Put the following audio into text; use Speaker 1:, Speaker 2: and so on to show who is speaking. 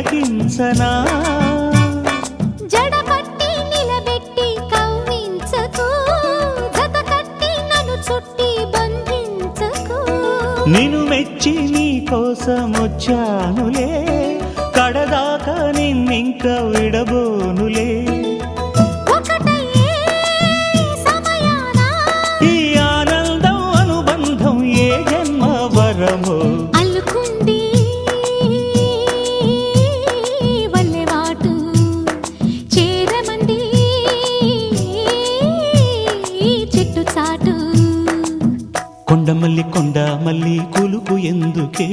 Speaker 1: తిలకించనా
Speaker 2: జడపట్టి నిలబెట్టి కవ్వించకు జత కట్టి నన్ను చుట్టి బంధించకు
Speaker 1: నిన్ను మెచ్చి నీ కోసం వచ్చానులే కడదాకా నిన్నింక విడబోనులే
Speaker 2: ఒకటయ్యే సమయాన
Speaker 1: ఈ ఆనందం అనుబంధం ఏ జన్మ వరమో
Speaker 2: అల్లుకుంది వల్లెవాటు చేరమంది చెట్టు చాటు
Speaker 1: కొండ మల్లి కులుకు ఎందుకే